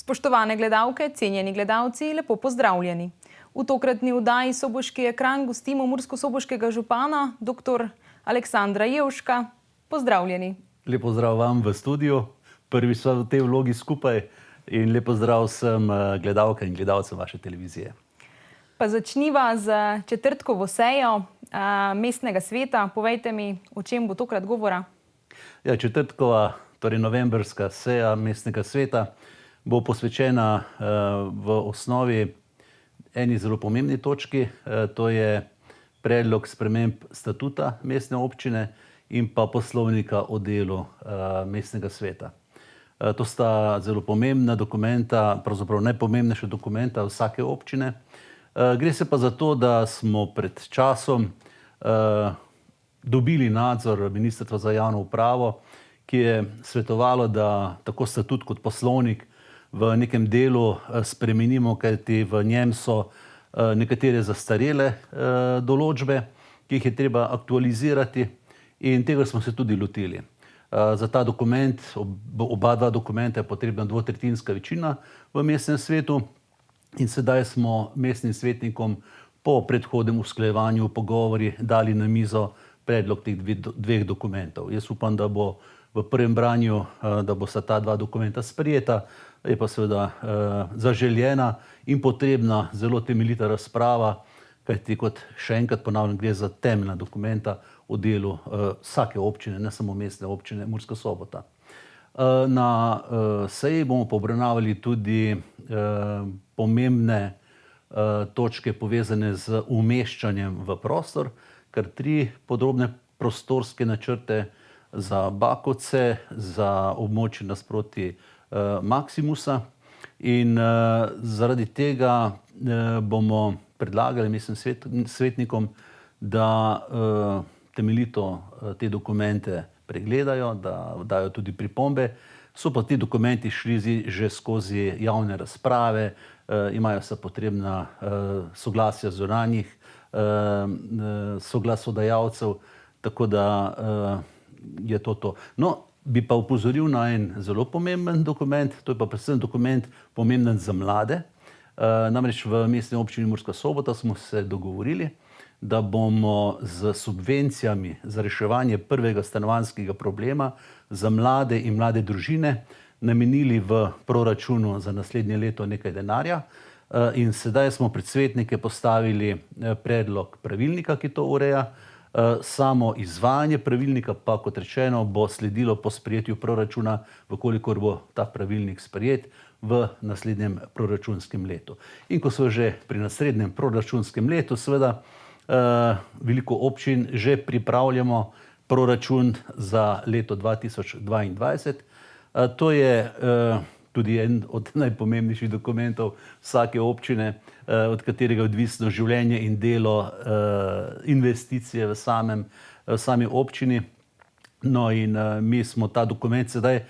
Spoštovane gledalke, cenjeni gledalci, lepo pozdravljeni. V tokratni oddaji Soboški ekran gostimo murskosoboškega župana, dr. Aleksandra Jevška. Pozdravljeni. Lep pozdrav vam v studiu. Prvič sva v tej vlogi skupaj in lep pozdrav vsem gledalkam in gledalcem vaše televizije. Pa začniva z četrtkovo sejo mestnega sveta. Povejte mi, o čem bo tokrat govora? Ja, četrtkova, torej novembrska seja mestnega sveta bo posvečena v osnovi eni zelo pomembni točki, to je predlog sprememb statuta mestne občine in pa poslovnika o delu mestnega sveta. To sta zelo pomembna dokumenta, pravzaprav najpomembnejša dokumenta vsake občine. Gre se pa za to, da smo pred časom dobili nadzor Ministrstva za javno upravo, ki je svetovalo, da tako statut kot poslovnik v nekem delu spremenimo, kajti v njem so nekatere zastarele določbe, ki jih je treba aktualizirati, in tega smo se tudi lotili. Za ta dokument, oba dva dokumenta je potrebna dvotretjinska večina v mestnem svetu in sedaj smo mestnim svetnikom po predhodnem usklajevanju, pogovori dali na mizo predlog teh dveh dokumentov. Jaz upam, da bo v prvem branju, da bo sta ta dva dokumenta sprejeta, je pa seveda zaželjena in potrebna zelo temeljita razprava, kajti kot še enkrat ponavljam, gre za temeljna dokumenta o delu vsake občine, ne samo mestne občine Murska Sobota. Na seji bomo obravnavali tudi pomembne točke povezane z umeščanjem v prostor, kar 3 podrobne prostorske načrte za Bakovce, za območje nasproti Maximusa, in zaradi tega bomo predlagali mestnim svetnikom, da temeljito te dokumente pregledajo, da dajo tudi pripombe. So pa ti dokumenti šli že skozi javne razprave, imajo se potrebna soglasja zunanjih soglasodajalcev, tako da je to. No, bi pa opozoril na en zelo pomemben dokument, to je pa predvsem dokument pomemben za mlade. Namreč v mestni občini Murska Sobota smo se dogovorili, da bomo z subvencijami za reševanje prvega stanovanjskega problema za mlade in mlade družine namenili v proračunu za naslednje leto nekaj denarja. In sedaj smo pred svetnike postavili predlog pravilnika, ki to ureja. Samo izvajanje pravilnika pa, kot rečeno, bo sledilo po sprejetju proračuna, vkolikor bo ta pravilnik sprejet v naslednjem proračunskem letu. In ko so že pri naslednjem proračunskem letu, seveda veliko občin že pripravljamo proračun za leto 2022. To je tudi en od najpomembnejših dokumentov vsake občine, od katerega je odvisno življenje in delo, investicije v sami občini. No in mi smo ta dokument sedaj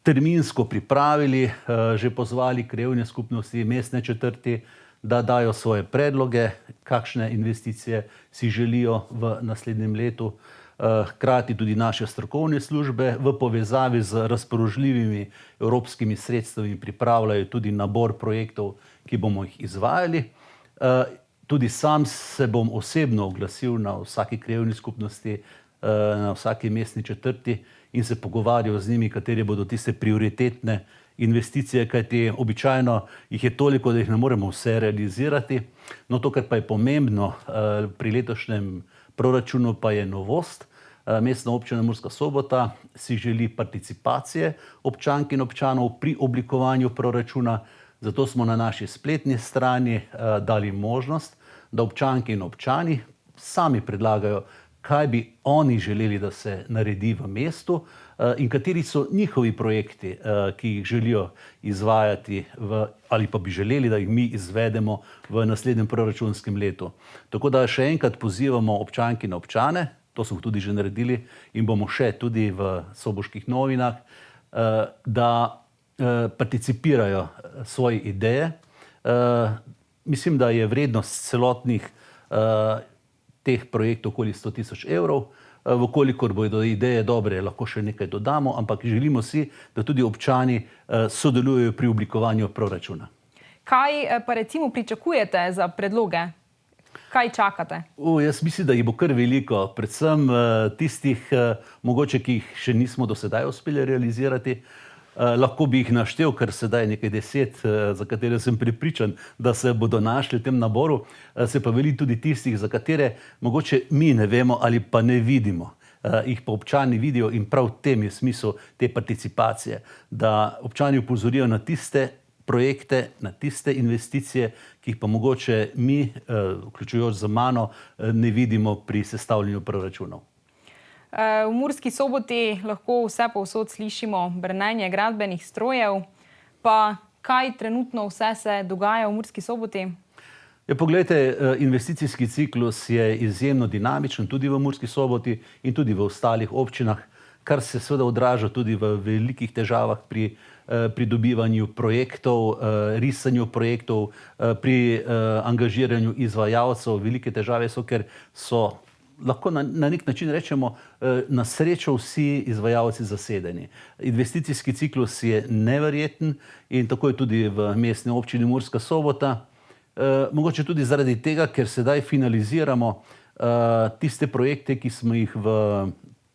terminsko pripravili, že pozvali krajevne skupnosti, mestne četrti, da dajo svoje predloge, kakšne investicije si želijo v naslednjem letu. Hkrati tudi naše strokovne službe v povezavi z razpoložljivimi evropskimi sredstvi pripravljajo tudi nabor projektov, ki bomo jih izvajali. Tudi sam se bom osebno oglasil na vsaki krajevni skupnosti, na vsaki mestni četrti in se pogovarjal z njimi, katere bodo tiste prioritetne investicije, kajti običajno jih je toliko, da jih ne moremo vse realizirati. No, to, kar pa je pomembno pri letošnjem proračunu, pa je novost. Mestna občina Murska Sobota si želi participacije občank in občanov pri oblikovanju proračuna, zato smo na naši spletni strani dali možnost, da občanke in občani sami predlagajo, kaj bi oni želeli, da se naredi v mestu in kateri so njihovi projekti, ki jih želijo izvajati ali pa bi želeli, da jih mi izvedemo v naslednjem proračunskem letu. Tako da še enkrat pozivamo občanke in občane, to smo tudi že naredili in bomo še tudi v Soboških novinah, da participirajo svoje ideje. Mislim, da je vrednost celotnih teh projektov okoli 100 000 evrov. Vkolikor bodo ideje dobre, lahko še nekaj dodamo, ampak želimo si, da tudi občani sodelujejo pri oblikovanju proračuna. Kaj pa recimo pričakujete za predloge? Kaj čakate? Jaz mislim, da jih bo kar veliko, predvsem tistih, mogoče, ki jih še nismo do sedaj uspeli realizirati. Lahko bi jih naštel, ker sedaj nekaj 10, za katere sem prepričan, da se bodo našli v tem naboru, se pa veli tudi tistih, za katere mogoče mi ne vemo ali pa ne vidimo. Jih pa občani vidijo in prav v tem je smisel te participacije, da občani opozorijo na tiste projekte, na tiste investicije, ki jih pa mogoče mi, vključujoč z mano, ne vidimo pri sestavljanju proračunov. V Murski Soboti lahko vse povsod slišimo brnenje gradbenih strojev, pa kaj trenutno vse se dogaja v Murski Soboti? Poglejte, investicijski ciklus je izjemno dinamičen tudi v Murski Soboti in tudi v ostalih občinah, kar se seveda odraža tudi v velikih težavah pri pridobivanju projektov, risanju projektov, pri angažiranju izvajalcev. Velike težave so, ker so, lahko na nek način rečemo, na srečo vsi izvajalci zasedeni. Investicijski ciklus je neverjeten in tako je tudi v mestni občini Murska Sobota. Mogoče tudi zaradi tega, ker sedaj finaliziramo tiste projekte, ki smo jih v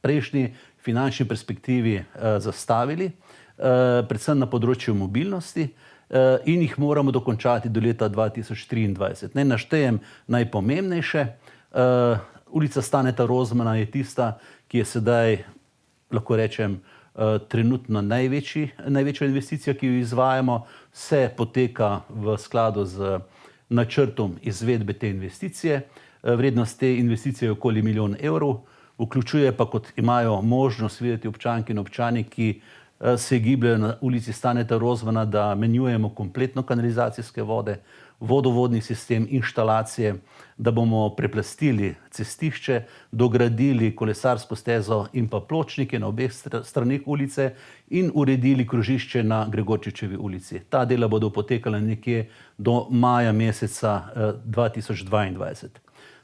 prejšnji finančni perspektivi zastavili, predvsem na področju mobilnosti, in jih moramo dokončati do leta 2023. Naj naštejem najpomembnejše. Ulica Staneta Rozmana je tista, ki je sedaj, lahko rečem, trenutno največja investicija, ki jo izvajamo. Vse poteka v skladu z načrtom izvedbe te investicije. Vrednost te investicije je okoli 1 milijon evrov. Vključuje pa, kot imajo možnost videti občanke in občani, ki se gibljajo na ulici Staneta Rozmana, da menjujemo kompletno kanalizacijske vode, vodovodni sistem, inštalacije, da bomo preplastili cestišče, dogradili kolesarsko stezo in pa pločnike na obeh straneh ulice in uredili krožišče na Gregorčičevi ulici. Ta dela bodo potekala nekje do maja meseca 2022.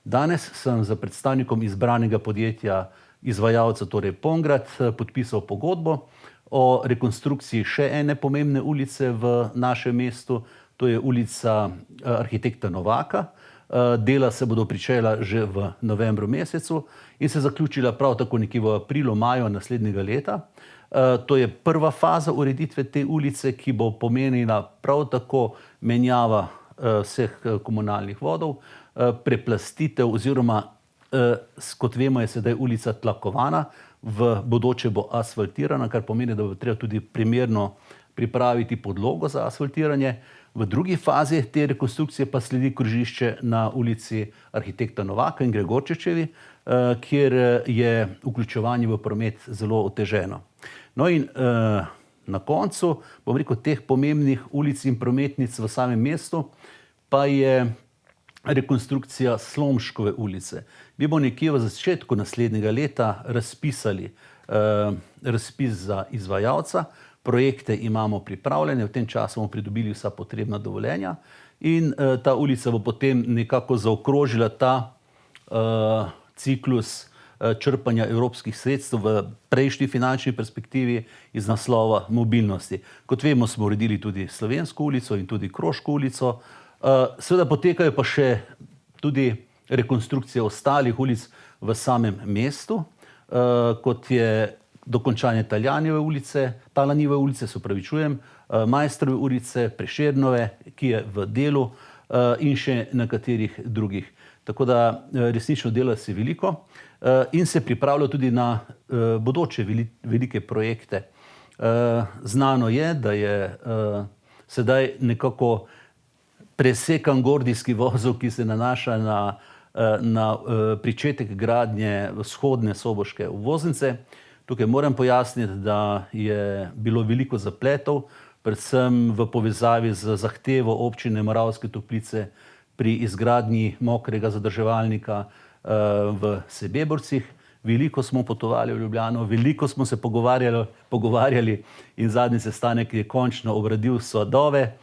Danes sem za predstavnikom izbranega podjetja izvajalca, torej Pongrad, podpisal pogodbo o rekonstrukciji še ene pomembne ulice v našem mestu, to je ulica arhitekta Novaka. Dela se bodo pričela že v novembru mesecu in se zaključila prav tako nekje v aprilu, maju naslednjega leta. To je prva faza ureditve te ulice, ki bo pomenila prav tako menjava vseh komunalnih vodov, preplastitev oziroma, kot vemo, je sedaj ulica tlakovana, v bodoče bo asfaltirana, kar pomeni, da bo treba tudi primerno pripraviti podlogo za asfaltiranje. V drugi fazi te rekonstrukcije pa sledi krožišče na ulici arhitekta Novaka in Gregorčičevi, kjer je vključevanje v promet zelo oteženo. No in na koncu, bom rekel, teh pomembnih ulic in prometnic v samem mestu pa je rekonstrukcija Slomškove ulice. Mi bomo nekje v začetku naslednjega leta razpisali razpis za izvajalca. Projekte imamo pripravljene, v tem času bomo pridobili vsa potrebna dovoljenja in ta ulica bo potem nekako zaokrožila ta ciklus črpanja evropskih sredstev v prejšnji finančni perspektivi iz naslova mobilnosti. Kot vemo, smo uredili tudi Slovensko ulico in tudi Kroško ulico. Seveda potekajo pa še tudi rekonstrukcije ostalih ulic v samem mestu, kot je dokončanje Taljanjeve ulice, se opravičujem, Maistrove ulice, Prešernove, ki je v delu, in še nekaterih drugih. Tako da resnično dela se veliko in se pripravlja tudi na bodoče velike projekte. Znano je, da je sedaj nekako presekan gordijski vozel, ki se nanaša na pričetek gradnje vzhodne soboške obvoznice. Tukaj moram pojasniti, da je bilo veliko zapletov, predvsem v povezavi z zahtevo občine Moravske Toplice pri izgradnji mokrega zadrževalnika v Sebeborcih. Veliko smo potovali v Ljubljano, veliko smo se pogovarjali in zadnji sestanek je končno obrodil sadove.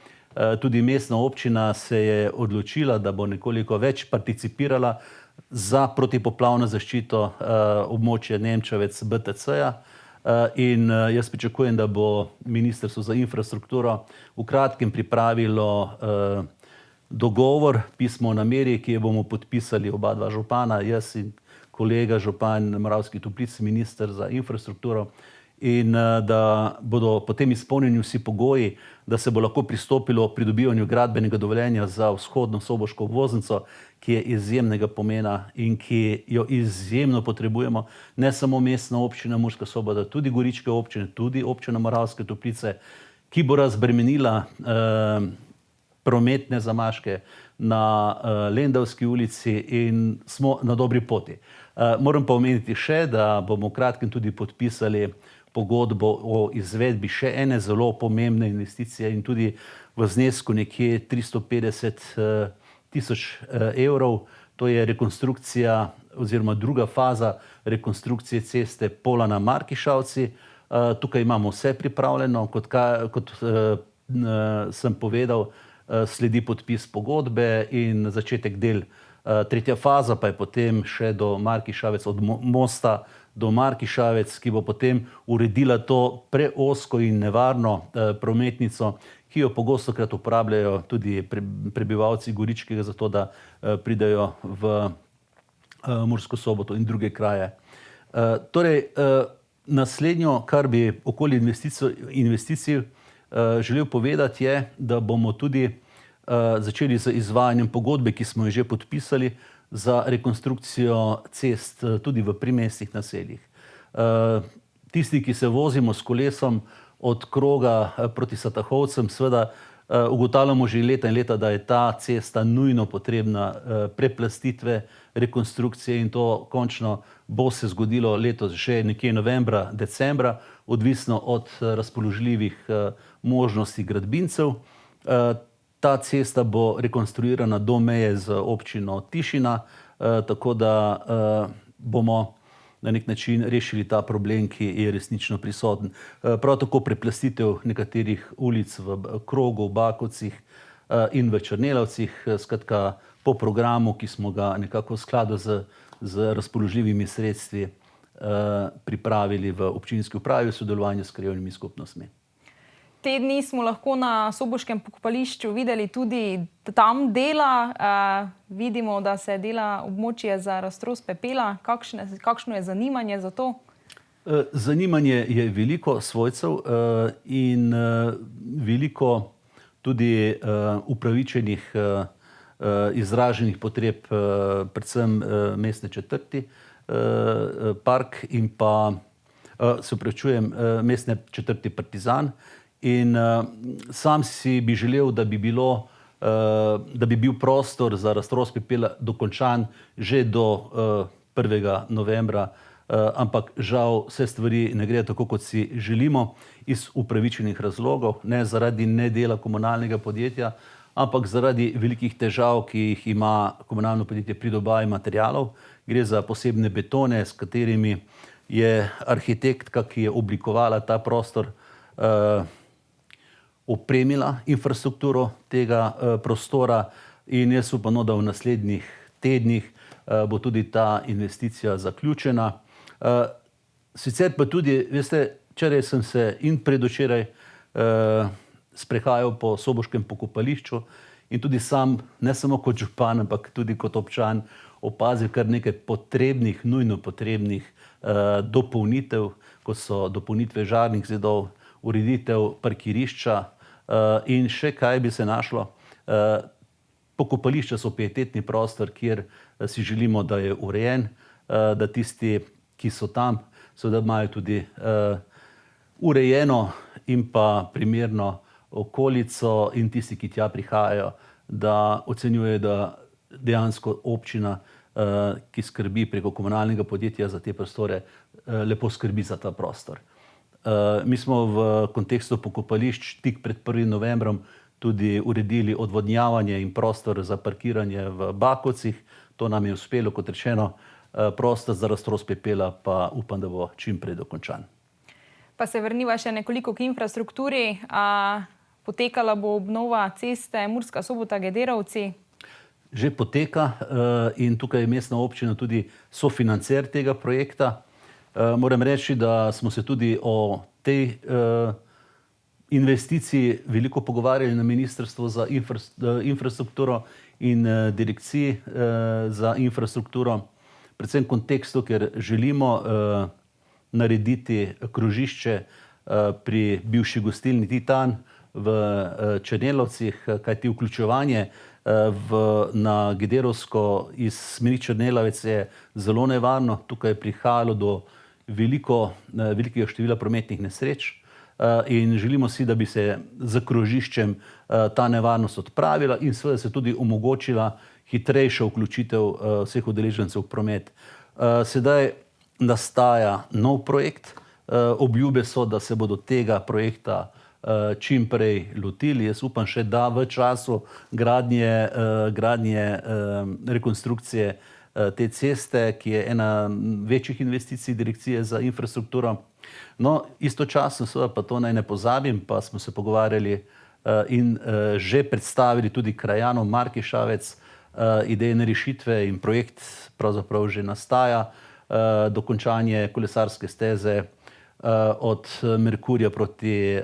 Tudi mestna občina se je odločila, da bo nekoliko več participirala za protipoplavno zaščito območja Nemčevec BTC-ja. In jaz pričakujem, da bo Ministrstvo za infrastrukturo v kratkem pripravilo dogovor, pismo o nameri, ki jo bomo podpisali oba dva župana, jaz in kolega župan Moravskih Toplic, minister za infrastrukturo, in da bodo potem izpolnjeni vsi pogoji, da se bo lahko pristopilo k pridobivanju gradbenega dovoljenja za vzhodno soboško obvoznico, ki je izjemnega pomena in ki jo izjemno potrebujemo, ne samo mestna občina Murska Sobota, tudi goričke občine, tudi občina Moravske Toplice, ki bo razbremenila prometne zamaške na Lendavski ulici in smo na dobri poti. Moram pa omeniti še, da bomo v kratkem tudi podpisali pogodbo o izvedbi še ene zelo pomembne investicije in tudi v znesku nekje 350 000 evrov. To je rekonstrukcija oziroma druga faza rekonstrukcije ceste Polana-Markišavci. Tukaj imamo vse pripravljeno, kot sem povedal, sledi podpis pogodbe in začetek del. Tretja faza pa je potem še do Markišavec, od mosta do Markišavec, ki bo potem uredila to preozko in nevarno prometnico, ki jo pogostokrat uporabljajo tudi prebivalci Goričkega, zato da pridejo v Mursko Soboto in druge kraje. Torej, naslednjo, kar bi okoli investicij želel povedati, je, da bomo tudi začeli z izvajanjem pogodbe, ki smo jo že podpisali za rekonstrukcijo cest tudi v primestnih naseljih. Tisti, ki se vozimo s kolesom od Kroga proti Satahovcem, seveda ugotavljamo že leta in leta, da je ta cesta nujno potrebna preplastitve, rekonstrukcije in to končno bo se zgodilo letos že nekje novembra, decembra, odvisno od razpoložljivih možnosti gradbincev. Ta cesta bo rekonstruirana do meje z občino Tišina, tako da bomo na nek način rešili ta problem, ki je resnično prisoten. Prav tako preplastitev nekaterih ulic v Krogu, v Bakovcih in v Črnelavcih, skratka po programu, ki smo ga nekako v skladu z razpoložljivimi sredstvi pripravili v občinski upravi v sodelovanju s krajevnimi skupnostmi. Te dni smo lahko na soboškem pokopališču videli tudi tam dela. Vidimo, da se dela območje za raztros pepela. Kakšno je zanimanje za to? Zanimanje je veliko svojcev in veliko tudi upravičenih izraženih potreb, predvsem mestne četrti, Park in pa, se opravičujem, mestne četrti Partizan. In sam si bi želel, da bi bil prostor za raztros pepela dokončan že do 1. novembra, ampak žal vse stvari ne gre tako, kot si želimo, iz upravičenih razlogov, ne zaradi nedela komunalnega podjetja, ampak zaradi velikih težav, ki jih ima komunalno podjetje pri dobavi materialov. Gre za posebne betone, s katerimi je arhitektka, ki je oblikovala ta prostor, opremila infrastrukturo tega prostora in jaz upam, da v naslednjih tednih bo tudi ta investicija zaključena. Sicer pa tudi, veste, včeraj sem se in predvčeraj sprehajal po soboškem pokopališču in tudi sam, ne samo kot župan, ampak tudi kot občan, opazil kar nekaj potrebnih, nujno potrebnih dopolnitev, kot so dopolnitve žarnih zidov, ureditev parkirišča in še kaj bi se našlo. Pokopališča so pietetni prostor, kjer si želimo, da je urejen, da tisti, ki so tam, seveda imajo tudi urejeno in pa primerno okolico in tisti, ki tja prihajajo, da ocenjujejo, da dejansko občina, ki skrbi preko komunalnega podjetja za te prostore, lepo skrbi za ta prostor. Mi smo v kontekstu pokopališč tik pred 1. novembrom tudi uredili odvodnjavanje in prostor za parkiranje v Bakovcih. To nam je uspelo, kot rečeno, prostor za raztros pepela pa upam, da bo čim prej dokončan. Pa se vrniva še nekoliko k infrastrukturi. Potekala bo obnova ceste Murska Sobota-Gederovci. že poteka in tukaj je mestna občina tudi sofinancer tega projekta. Moram reči, da smo se tudi o tej investiciji veliko pogovarjali na Ministrstvu za infrastrukturo in direkciji za infrastrukturo, predvsem v kontekstu, ker želimo narediti krožišče pri bivši gostilni Titan v Črnelovcih, kajti vključevanje na Gederovsko iz smeri Črnelovec je zelo nevarno. Tukaj je prihajalo do velikega števila prometnih nesreč in želimo si, da bi se z krožiščem ta nevarnost odpravila in seveda se tudi omogočila hitrejša vključitev vseh udeležencev v promet. Sedaj nastaja nov projekt. Obljube so, da se bodo tega projekta čim prej lotili. Jaz upam še, da v času gradnje rekonstrukcije te ceste, ki je ena večjih investicij Direkcije za infrastrukturo. No, istočasno seveda pa to naj ne pozabim, pa smo se pogovarjali in že predstavili tudi krajanom Markišavec idejne rešitve in projekt pravzaprav že nastaja. Dokončanje kolesarske steze od Merkurja proti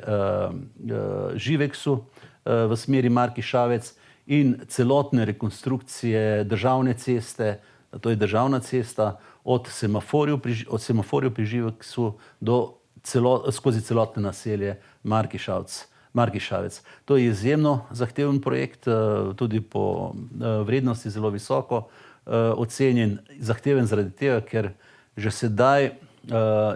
Živeksu v smeri Markišavec in celotne rekonstrukcije državne ceste, to je državna cesta, od semaforjev pri Živeksu skozi celotno naselje Markišavec. To je izjemno zahteven projekt, tudi po vrednosti zelo visoko ocenjen, zahteven zaradi tega, ker že sedaj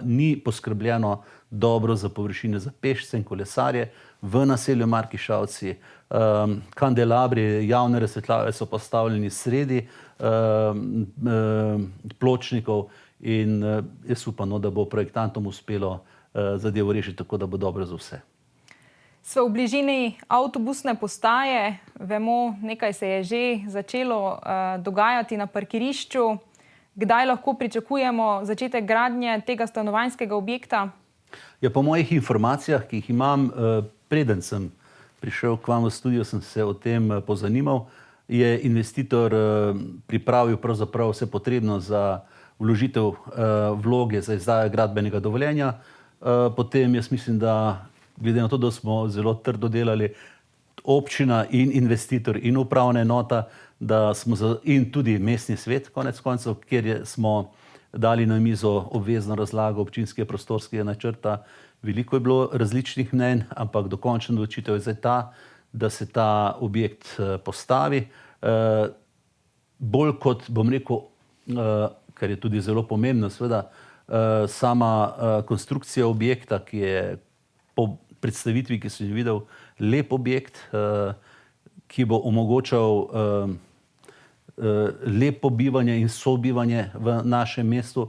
ni poskrbljeno dobro za površine za pešce in kolesarje v naselju Markišavci. Kandelabri, javne razsvetljave so postavljeni sredi pločnikov in jaz upam, da bo projektantom uspelo zadevo rešiti tako, da bo dobro za vse. Smo v bližini avtobusne postaje, vemo, nekaj se je že začelo dogajati na parkirišču. Kdaj lahko pričakujemo začetek gradnje tega stanovanjskega objekta? Ja, po mojih informacijah, ki jih imam, preden sem prišel k vam v studio, sem se o tem pozanimal, je investitor pripravil pravzaprav vse potrebno za vložitev vloge za izdajo gradbenega dovoljenja. Potem jaz mislim, da glede na to, da smo zelo trdo delali, občina in investitor in upravna enota, in tudi mestni svet, konec koncev, kjer smo dali na mizo obvezno razlago občinskega prostorskega načrta. Veliko je bilo različnih mnenj, ampak dokončna odločitev je zdaj ta, da se ta objekt postavi. Bolj kot, bom rekel, kar je tudi zelo pomembno, seveda, sama konstrukcija objekta, ki je po predstavitvi, ki sem jo videl, lep objekt, ki bo omogočal lepo bivanje in sobivanje v našem mestu.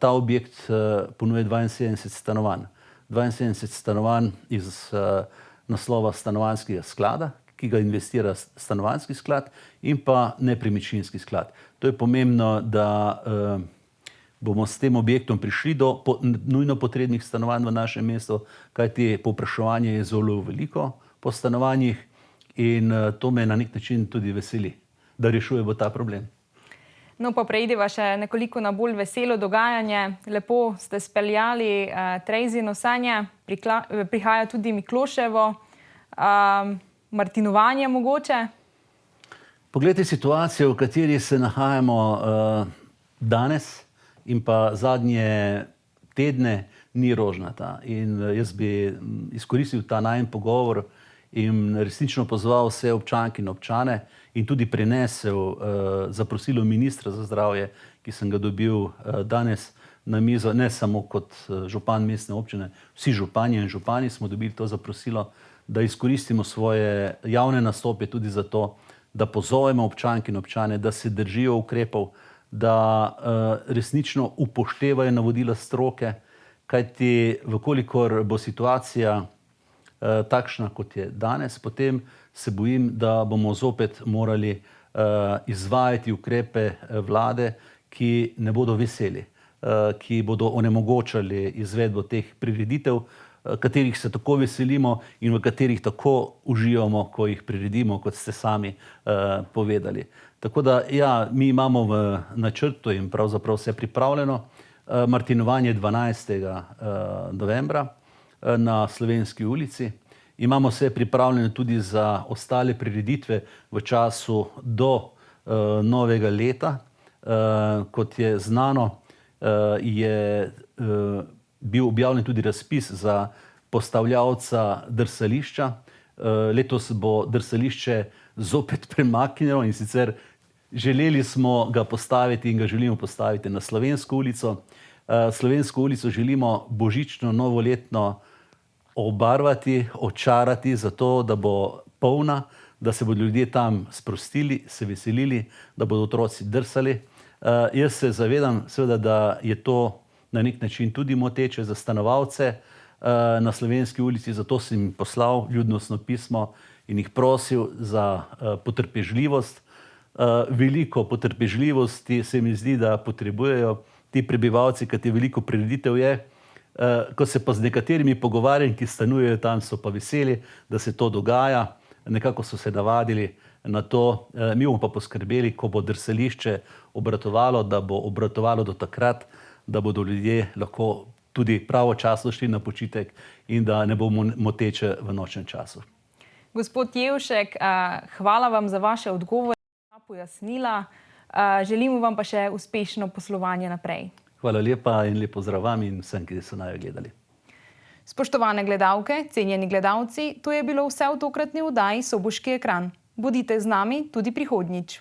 Ta objekt ponuja 72 stanovanj. 72 stanovanj iz naslova stanovanjskega sklada, ki ga investira stanovanjski sklad in pa nepremičninski sklad. To je pomembno, da bomo s tem objektom prišli do nujno potrebnih stanovanj v našem mestu, kajti povpraševanje je zelo veliko po stanovanjih in to me na nek način tudi veseli, da rešujemo ta problem. No, pa preidiva še nekoliko na bolj veselo dogajanje. Lepo ste speljali Trejzino sanje, prihaja tudi Mikloševo, martinovanje mogoče. Poglejte situacijo, v kateri se nahajamo danes in pa zadnje tedne, ni rožnata. In jaz bi izkoristil ta najin pogovor in resnično pozval vse občanke in občane in tudi prinesel zaprosilo ministra za zdravje, ki sem ga dobil danes na mizo, ne samo kot župan mestne občine, vsi županje in župani smo dobili to zaprosilo, da izkoristimo svoje javne nastope tudi za to, da pozovemo občanke in občane, da se držijo ukrepov, da resnično upoštevajo navodila stroke, kajti vkolikor bo situacija takšna, kot je danes, potem se bojim, da bomo zopet morali izvajati ukrepe vlade, ki ne bodo veseli, ki bodo onemogočali izvedbo teh prireditev. katerih se tako veselimo in v katerih tako uživamo, ko jih priredimo, kot ste sami povedali. Tako da, ja, mi imamo v načrtu in pravzaprav vse pripravljeno martinovanje 12. novembra na Slovenski ulici. Imamo vse pripravljeno tudi za ostale prireditve v času do novega leta. Kot je znano, je bil objavljen tudi razpis za postavljavca drsališča. Letos bo drsališče zopet premaknjeno in sicer želeli smo ga postaviti in ga želimo postaviti na Slovensko ulico. Slovensko ulico želimo božično, novoletno obarvati, očarati, zato da bo polna, da se bodo ljudje tam sprostili, se veselili, da bodo otroci drsali. Jaz se zavedam, seveda, da je to na nek način tudi moteče za stanovalce na Slovenski ulici, zato sem jim poslal ljudnostno pismo in jih prosil za potrpežljivost. Veliko potrpežljivosti se mi zdi, da potrebujejo ti prebivalci, kajti veliko prireditev je. Ko se pa z nekaterimi pogovarjam, ki stanujejo tam, so pa veseli, da se to dogaja. Nekako so se navadili na to. Mi bomo pa poskrbeli, ko bo drsališče obratovalo, da bo obratovalo do takrat, da bodo ljudje lahko tudi pravočasno šli na počitek in da ne bo moteče v nočnem času. Gospod Jevšek, hvala vam za vaše odgovore, pojasnila. Želimo vam pa še uspešno poslovanje naprej. Hvala lepa in lep pozdrav vam in vsem, ki so naju gledali. Spoštovane gledalke, cenjeni gledalci, to je bilo vse v tokratni oddaji Soboški ekran. Bodite z nami tudi prihodnjič.